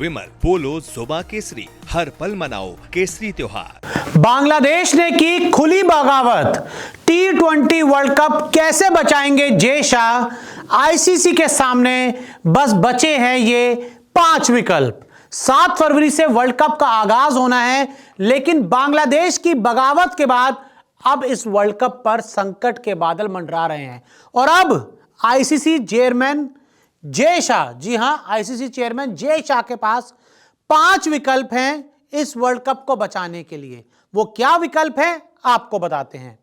विमल, बोलो जुबा केसरी, हर पल मनाओ केसरी त्योहार। बांग्लादेश ने की खुली बगावत, T20 वर्ल्ड कप कैसे बचाएंगे जय शाह। आईसीसी के सामने बस बचे हैं ये 5 विकल्प। 7 फरवरी से वर्ल्ड कप का आगाज होना है, लेकिन बांग्लादेश की बगावत के बाद अब इस वर्ल्ड कप पर संकट के बादल मंडरा रहे हैं। और अब आईसीसी चेयरमैन जय शाह, जी हां, आईसीसी चेयरमैन जय शाह के पास 5 विकल्प हैं इस वर्ल्ड कप को बचाने के लिए। वो क्या विकल्प है आपको बताते हैं।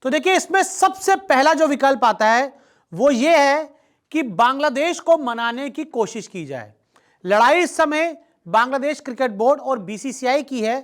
तो देखिए, इसमें सबसे पहला जो विकल्प आता है वो ये है कि बांग्लादेश को मनाने की कोशिश की जाए। लड़ाई इस समय बांग्लादेश क्रिकेट बोर्ड और बीसीसीआई की है।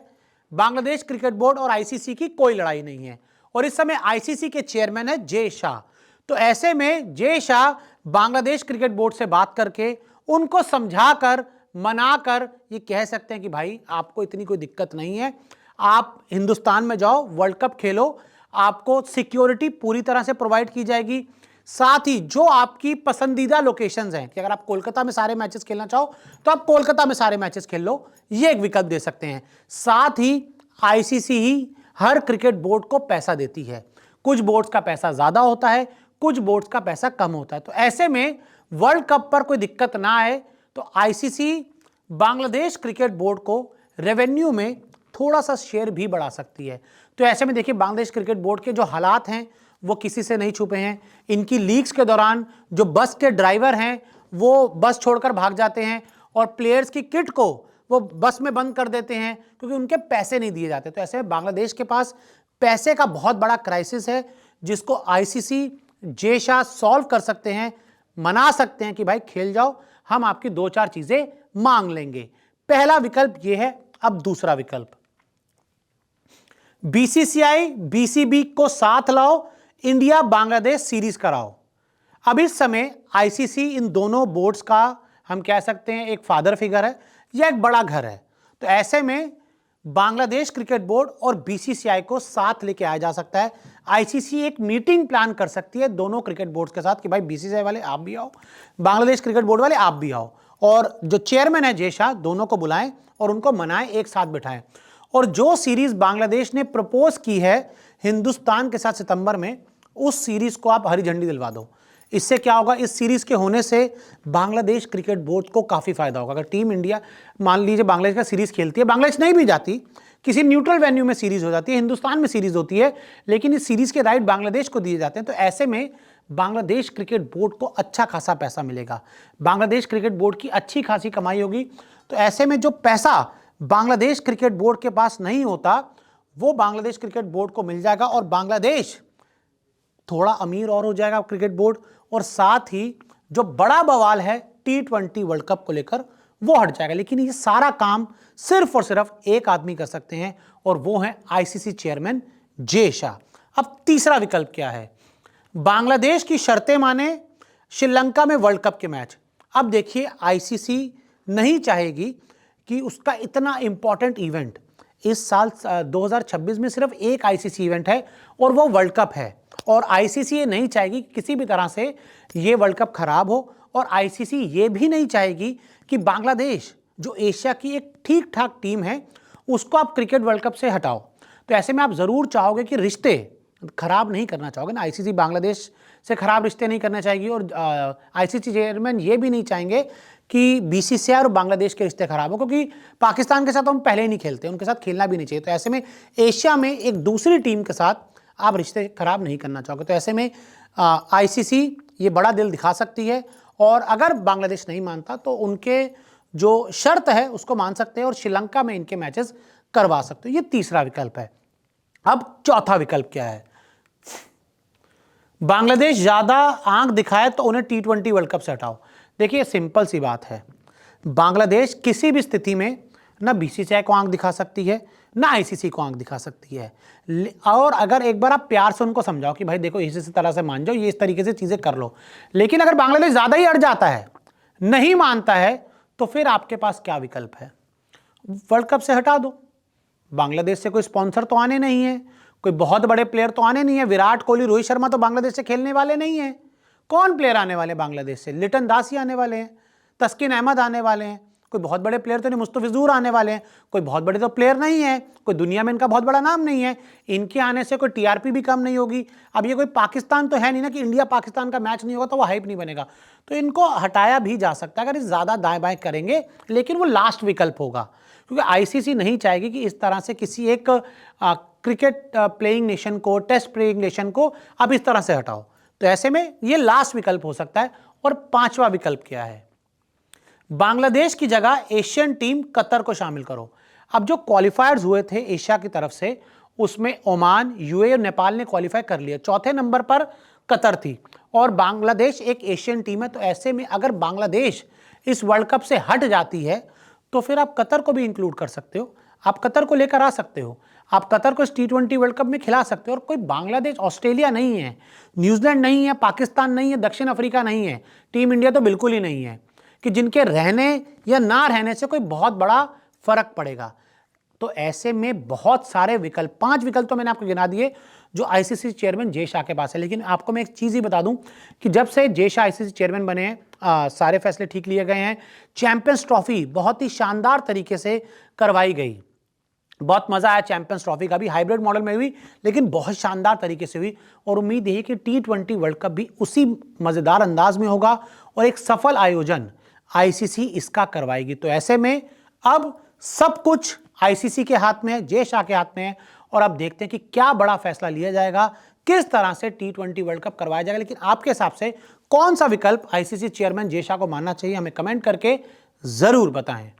बांग्लादेश क्रिकेट बोर्ड और आईसीसी की कोई लड़ाई नहीं है, और इस समय आईसीसी के चेयरमैन है जय शाह। तो ऐसे में जय शाह बांग्लादेश क्रिकेट बोर्ड से बात करके उनको समझाकर, मनाकर ये कह सकते हैं कि भाई आपको इतनी कोई दिक्कत नहीं है, आप हिंदुस्तान में जाओ, वर्ल्ड कप खेलो, आपको सिक्योरिटी पूरी तरह से प्रोवाइड की जाएगी। साथ ही जो आपकी पसंदीदा लोकेशंस हैं कि अगर आप कोलकाता में सारे मैचेस खेलना चाहो तो आप कोलकाता में सारे मैचेस खेल लो, ये एक विकल्प दे सकते हैं। साथ ही आईसीसी ही हर क्रिकेट बोर्ड को पैसा देती है। कुछ बोर्ड्स का पैसा ज्यादा होता है, कुछ बोर्ड्स का पैसा कम होता है। तो ऐसे में वर्ल्ड कप पर कोई दिक्कत ना आए तो आईसीसी बांग्लादेश क्रिकेट बोर्ड को रेवेन्यू में थोड़ा सा शेयर भी बढ़ा सकती है। तो ऐसे में देखिए, बांग्लादेश क्रिकेट बोर्ड के जो हालात हैं वो किसी से नहीं छुपे हैं। इनकी लीग्स के दौरान जो बस के ड्राइवर हैं वो बस छोड़कर भाग जाते हैं और प्लेयर्स की किट को वो बस में बंद कर देते हैं क्योंकि उनके पैसे नहीं दिए जाते। तो ऐसे में बांग्लादेश के पास पैसे का बहुत बड़ा क्राइसिस है, जिसको आईसीसी जय शाह सॉल्व कर सकते हैं, मना सकते हैं कि भाई खेल जाओ, हम आपकी 2-4 चीजें मांग लेंगे। पहला विकल्प यह है। अब दूसरा विकल्प, बीसीसीआई बीसीबी को साथ लाओ, इंडिया बांग्लादेश सीरीज कराओ। अब इस समय आईसीसी इन दोनों बोर्ड्स का हम कह सकते हैं एक फादर फिगर है या एक बड़ा घर है। तो ऐसे में बांग्लादेश क्रिकेट बोर्ड और बीसीसीआई को साथ लेके आया जा सकता है। आईसीसी एक मीटिंग प्लान कर सकती है दोनों क्रिकेट बोर्ड्स के साथ कि भाई बीसीसीआई वाले आप भी आओ, बांग्लादेश क्रिकेट बोर्ड वाले आप भी आओ, और जो चेयरमैन है जय शाह, दोनों को बुलाएं और उनको मनाएं, एक साथ बिठाएं। और जो सीरीज बांग्लादेश ने प्रपोज की है हिंदुस्तान के साथ सितंबर में, उस सीरीज को आप हरी झंडी दिलवा दो। इससे क्या होगा, इस सीरीज के होने से बांग्लादेश क्रिकेट बोर्ड को काफी फायदा होगा। अगर टीम इंडिया मान लीजिए बांग्लादेश का सीरीज खेलती है, बांग्लादेश नहीं भी जाती, किसी न्यूट्रल वेन्यू में सीरीज हो जाती है, हिंदुस्तान में सीरीज होती है, लेकिन इस सीरीज के राइट बांग्लादेश को दिए जाते हैं, तो ऐसे में बांग्लादेश क्रिकेट बोर्ड को अच्छा खासा पैसा मिलेगा। बांग्लादेश क्रिकेट बोर्ड की अच्छी खासी कमाई होगी। तो ऐसे में जो पैसा बांग्लादेश क्रिकेट बोर्ड के पास नहीं होता वो बांग्लादेश क्रिकेट बोर्ड को मिल जाएगा, और बांग्लादेश थोड़ा अमीर और हो जाएगा क्रिकेट बोर्ड। और साथ ही जो बड़ा बवाल है T20 वर्ल्ड कप को लेकर वो हट जाएगा। लेकिन ये सारा काम सिर्फ और सिर्फ एक आदमी कर सकते हैं, और वो है आईसीसी चेयरमैन जय शाह। अब तीसरा विकल्प क्या है, बांग्लादेश की शर्तें माने, श्रीलंका में वर्ल्ड कप के मैच। अब देखिए, आईसीसी नहीं चाहेगी कि उसका इतना इंपॉर्टेंट इवेंट, इस साल 2026 में सिर्फ एक आईसीसी इवेंट है और वो वर्ल्ड कप है, और आईसीसी ये नहीं चाहेगी कि किसी भी तरह से ये वर्ल्ड कप खराब हो, और आईसीसी ये भी नहीं चाहेगी कि बांग्लादेश जो एशिया की एक ठीक ठाक टीम है उसको आप क्रिकेट वर्ल्ड कप से हटाओ। तो ऐसे में आप जरूर चाहोगे कि रिश्ते खराब नहीं करना चाहोगे ना, आईसीसी बांग्लादेश से खराब रिश्ते नहीं करना चाहेगी, और आईसीसी चेयरमैन ये भी नहीं चाहेंगे कि बीसीसीआई और बांग्लादेश के रिश्ते खराब हो, क्योंकि पाकिस्तान के साथ हम पहले ही नहीं खेलते, उनके साथ खेलना भी नहीं चाहिए। तो ऐसे में एशिया में एक दूसरी टीम के साथ आप रिश्ते खराब नहीं करना चाहोगे। तो ऐसे में आईसीसी ये बड़ा दिल दिखा सकती है, और अगर बांग्लादेश नहीं मानता तो उनके जो शर्त है उसको मान सकते हैं और श्रीलंका में इनके मैचेस करवा सकते हो। ये तीसरा विकल्प है। अब चौथा विकल्प क्या है, बांग्लादेश ज्यादा आंख दिखाए तो उन्हें T20 वर्ल्ड कप से हटाओ। देखिए, सिंपल सी बात है, बांग्लादेश किसी भी स्थिति में ना बीसीसीआई को आंख दिखा सकती है ना आईसीसी को आंख दिखा सकती है। और अगर एक बार आप प्यार से उनको समझाओ कि भाई देखो इसी तरह से मान जाओ, ये इस तरीके से चीजें कर लो, लेकिन अगर बांग्लादेश ज्यादा ही अड़ जाता है, नहीं मानता है, तो फिर आपके पास क्या विकल्प है, वर्ल्ड कप से हटा दो। बांग्लादेश से कोई स्पॉन्सर तो आने नहीं है, कोई बहुत बड़े प्लेयर तो आने नहीं है, विराट कोहली, रोहित शर्मा तो बांग्लादेश से खेलने वाले नहीं है। कौन प्लेयर आने वाले बांग्लादेश से, लिटन दास ही आने वाले हैं, तस्किन अहमद आने वाले हैं, कोई बहुत बड़े प्लेयर तो नहीं, मुस्तफिजुर आने वाले हैं, कोई बहुत बड़े तो प्लेयर नहीं है, कोई दुनिया में इनका बहुत बड़ा नाम नहीं है, इनके आने से कोई टीआरपी भी कम नहीं होगी। अब ये कोई पाकिस्तान तो है नहीं ना कि इंडिया पाकिस्तान का मैच नहीं होगा तो वो हाइप नहीं बनेगा, तो इनको हटाया भी जा सकता है अगर ज़्यादा दाएं बाएं करेंगे, लेकिन वो लास्ट विकल्प होगा, क्योंकि आईसीसी नहीं चाहेगी कि इस तरह से किसी एक क्रिकेट प्लेइंग नेशन को, टेस्ट प्लेइंग नेशन को अब इस तरह से हटाओ। तो ऐसे में ये लास्ट विकल्प हो सकता है। और पांचवा विकल्प क्या है? बांग्लादेश की जगह एशियन टीम कतर को शामिल करो। अब जो क्वालिफायर्स हुए थे एशिया की तरफ से, उसमें ओमान, यूएई और नेपाल ने क्वालिफाई कर लिया, चौथे नंबर पर कतर थी और बांग्लादेश एक एशियन टीम है। तो ऐसे में अगर बांग्लादेश इस वर्ल्ड कप से हट जाती है तो फिर आप कतर को भी इंक्लूड कर सकते हो, आप कतर को लेकर आ सकते हो, आप कतर को इस T20 वर्ल्ड कप में खिला सकते हो। और कोई बांग्लादेश, ऑस्ट्रेलिया नहीं है, न्यूजीलैंड नहीं है, पाकिस्तान नहीं है, दक्षिण अफ्रीका नहीं है, टीम इंडिया तो बिल्कुल ही नहीं है कि जिनके रहने या ना रहने से कोई बहुत बड़ा फर्क पड़ेगा। तो ऐसे में बहुत सारे विकल्प, 5 विकल्प तो मैंने आपको गिना दिए जो आईसीसी चेयरमैन जय शाह के पास है। लेकिन आपको मैं एक चीज़ ही बता दूं कि जब से जय शाह आईसीसी चेयरमैन बने हैं, सारे फैसले ठीक लिए गए हैं। चैंपियंस ट्रॉफी बहुत ही शानदार तरीके से करवाई गई, बहुत मजा आया चैंपियंस ट्रॉफी का भी, हाइब्रिड मॉडल में हुई लेकिन बहुत शानदार तरीके से हुई। और उम्मीद है कि T20 वर्ल्ड कप भी उसी मजेदार अंदाज में होगा और एक सफल आयोजन आईसीसी इसका करवाएगी। तो ऐसे में अब सब कुछ आईसीसी के हाथ में है, जय शाह के हाथ में है, और अब देखते हैं कि क्या बड़ा फैसला लिया जाएगा, किस तरह से T20 वर्ल्ड कप करवाया जाएगा। लेकिन आपके हिसाब से कौन सा विकल्प आईसीसी चेयरमैन जय शाह को मानना चाहिए, हमें कमेंट करके जरूर बताएं।